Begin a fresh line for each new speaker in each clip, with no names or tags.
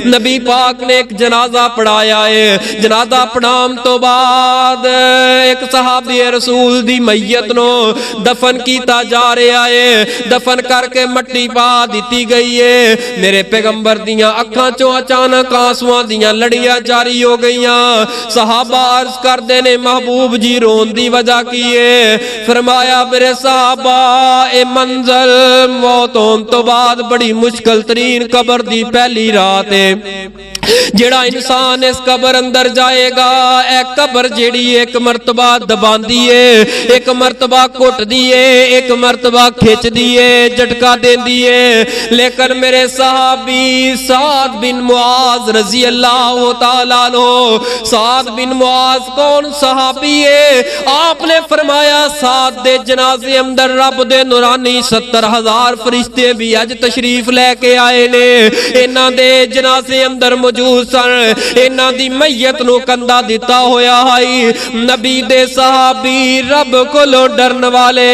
नबी पाक ने एक जनाजा पढ़ाया है। जनाजा पढ़ाउण तो बाद एक सहाबी रसूल दी मैयत नो दफन किया जा रहा है। दफन करके मट्टी पा दी गई है। मेरे पैगंबर दियां अखां चों अचानक आंसुआं दियां लड़ियां जारी हो गई। सहाबा अर्ज करते ने महबूब जी रोन दी वजह की है। फरमाया मेरे सहाबा ए मंजल मौत होने तो बाद बड़ी मुश्किल तरीन कबर दी पहली रात है। जेड़ा इंसान इस कबर अंदर जाएगा, ए कबर जेड़ी एक मरतबा दबांदी है, एक मरतबा घुटदी है, एक मरतबा खिंचदी है, झटका देंदी है। लेकिन मेरे सहाबी साद बिन मुआज रजी अल्लाह तआला अन्हु, साद बिन मुआज कौन सहाबी है? आपने फरमाया साद दे जनाजे अंदर रब दे नूरानी 70,000 फरिश्ते भी अज तशरीफ लेके आए ने। इन्हां दे जनाजे अंदर मौजूद सन। इन्हां दी मैयत नूं कंधा दिता होया है। नबी दे सहाबी रब कोलों डरन वाले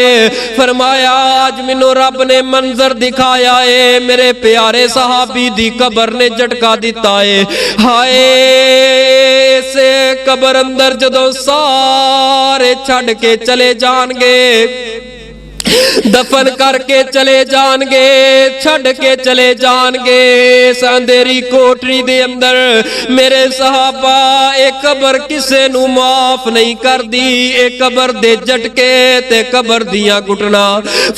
फरमाया आज मैनू रब ने मंजर दिखाया है। मेरे प्यारे सहाबी दी कबर ने झटका दिता है। हाय इस कबर अंदर जदों सारे छड़ के चले जाणगे, दफन करके चले जाएंगे, छड़ के चले जाएंगे इस अंधेरी कोठरी दे अंदर। मेरे सहाबा एक कबर किसे नू माफ नहीं कर दी। एक कबर दे झटके ते कबर दियां घुटना।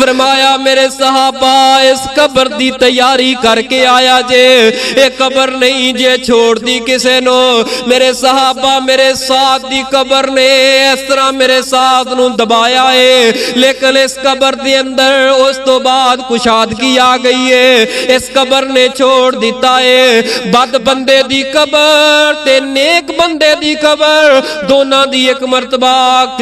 फरमाया मेरे सहाबा इस कबर दी तैयारी करके आया जे, एक कबर नहीं जे छोड़ दी किसे नो। मेरे सहाबा मेरे साथ दी कबर ने इस तरह मेरे साथ नू दबाया है। लेकिन इस कबर दे अंदर उस तो बाद कुशादगी आ गई है। इस कबर ने छोड़ दिता है। बद बंदे दी कबर ते नेक बंदे दी कबर दोनों दी एक मरतबा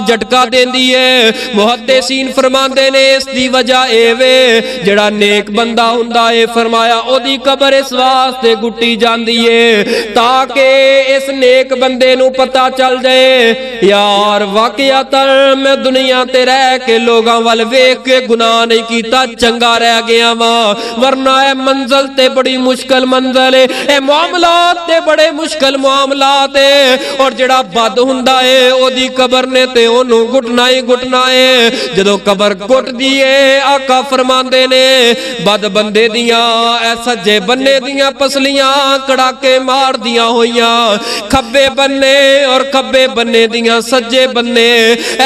झटका देंदी है। मुहद्दिसीन फरमांदे ने इस दी वजह ए वे जेड़ा नेक बंदा हुंदा है, फरमाया ओदी कबर इस वास्ते गुट्टी जांदी है ताकि इस नेक बंदे नू पता चल जाए यार वाकयातन मैं दुनिया ते रह के लोगां वल वेख के गुनाह नहीं कीता, चंगा रह गया वा। वरना ए मंजिल ते बड़ी मुश्किल मंजिल है, ए मामलात ते बड़े मुश्किल मामलात है। और जेड़ा बद हुंदा है ओदी कबर ने ते ओनू घुटना ही घुटना है। जदों कबर घुटदी है आका फरमांदे ने बद बंदे दियां ए सज्जे बन्ने दियां पसलियां कड़ाके मार दियां होइयां, खब्बे बन्ने और खब्बे बन्ने दियां सज्जे बन्ने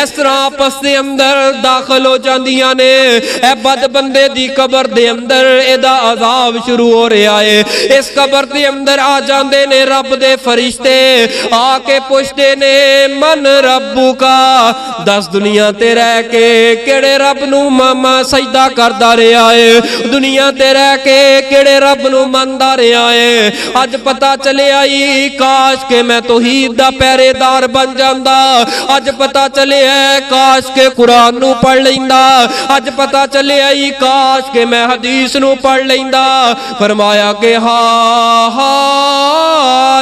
इस तरह आपस दे अंदर दाखिल हो जांदियां ने। ए बद बंदे दी कबर दे अंदर एदा अजाब शुरू हो रहा है। इस कबर दे अंदर आ जांदे ने रब दे फरिश्ते, आके पुछदे ने मन रब्बू का, दस दुनिया ते रह के केड़े रब नू मामा सजदा करदा रहा है, दुनिया ते रह के केड़े रब नू मनदा रहा है। अज पता चले आई काश के मैं तौहीद दा पहरेदार बन जांदा। अज पता चले है काश के कुरान नू पढ़ लैंदा। अज पता चले आई काश के मैं हदीस नू पढ़ लैंदा। फरमाया के हा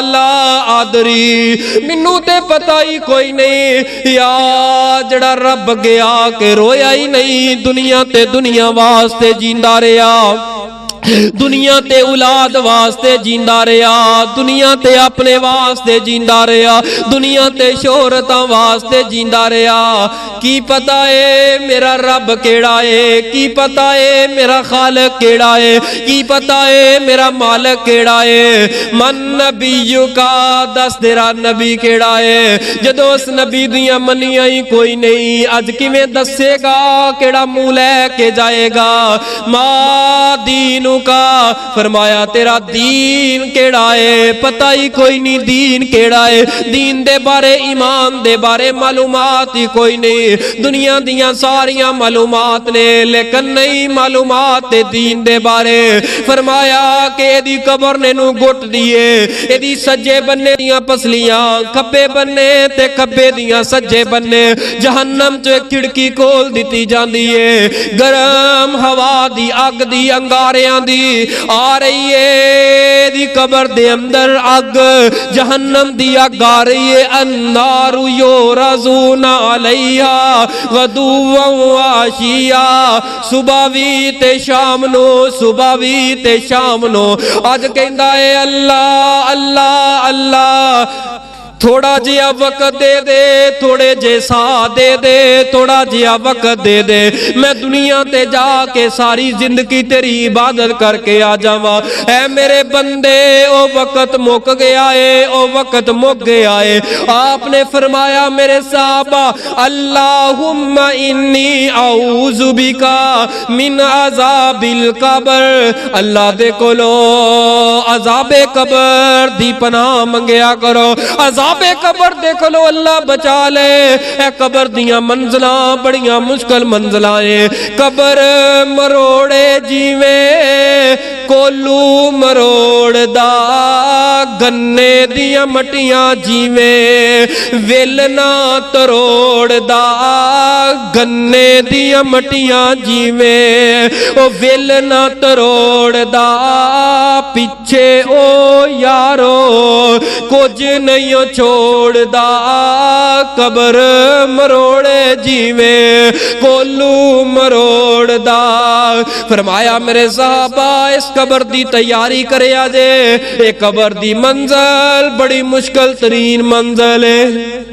ला आदरी, मैनू ते पता ही कोई नहीं या जड़ा रब गया के रोया ही नहीं। दुनिया ते दुनिया वास्ते जींदा रहा, दुनिया ते औलाद वास्ते जींदा रहा, दुनिया ते अपने वास्ते जींदा रहा, दुनिया ते शोहरतां वास्ते जींदा रहा। की पता है मेरा रब केड़ा है, की पता है मेरा खालिक केड़ा है, की पता है मेरा मालिक केड़ा है। मन नबीयू का, दस तेरा नबी केड़ा है। जदों उस नबी दियां मनियां ही कोई नहीं, अज किवें दसेगा केड़ा मुंह लैके जाएगा। मां दीनू का, फरमाया तेरा दीन केड़ा है, पता ही कोई नहीं दीन केड़ा है। दीन दे बारे ईमान दे बारे मालूमात ही कोई नहीं। दुनिया दियां सारियां मालूमात ने लेकिन नहीं मालूमात ते दीन दे बारे। फरमाया कि एदी कबर ने नू घुट दिए, एदी सज्जे बन्ने दियां पसलियां खब्बे बन्ने ते खब्बे दियां सज्जे बन्ने जहन्नम च खिड़की खोल दी जाती है। गरम हवा दी अग दी अंगारियां आंदी आ रही है दी कबर दे अंदर अग जहन्नम दी अग आ रही है अन्नारु योरज़ूना अलैहा गदुव्वा आशिया सुबह भी ते शाम नो सुबह भी ते शाम नो अज कहंदा है अल्लाह अल्लाह अल्लाह थोड़ा जिहा वक्त दे दे थोड़े जे सा दे दे थोड़ा जिहा वक्त दे दे मैं दुनिया ते जाके सारी जिंदगी तेरी इबादत करके आ जावा ऐ मेरे बंदे ओ वक्त मुक गया है ओ वक्त मुक गया है आपने फरमाया मेरे साहबा अल्लाहुम्मा इन्नी औज़ु बिका मिन अज़ाबिल कब्र अल्लाह दे कोलो अज़ाबे कब्र दी पनाह मंगया करो अज़ाबे कब्र देख लो अल्लाह बचा ले ए कब्र दियां मंजिलां बड़ियां मुश्किल मंजिलां है कब्र मरोड़े जीवे कोलू मरोड़दा गन्ने दियां मटियां जीवे वेलना तरोड़दा गन्ने दियां मटियां जीवे ओ वेलना तरोड़दा पिछे ओ यारो कुछ नहीं छोड़दा कब्र मरोड़े जीवे कोलू मरोड़दा फरमाया मेरे साहबा इस कब्र दी तैयारी करे आजे ये कब्र दी मंजिल बड़ी मुश्किल तरीन मंजिल है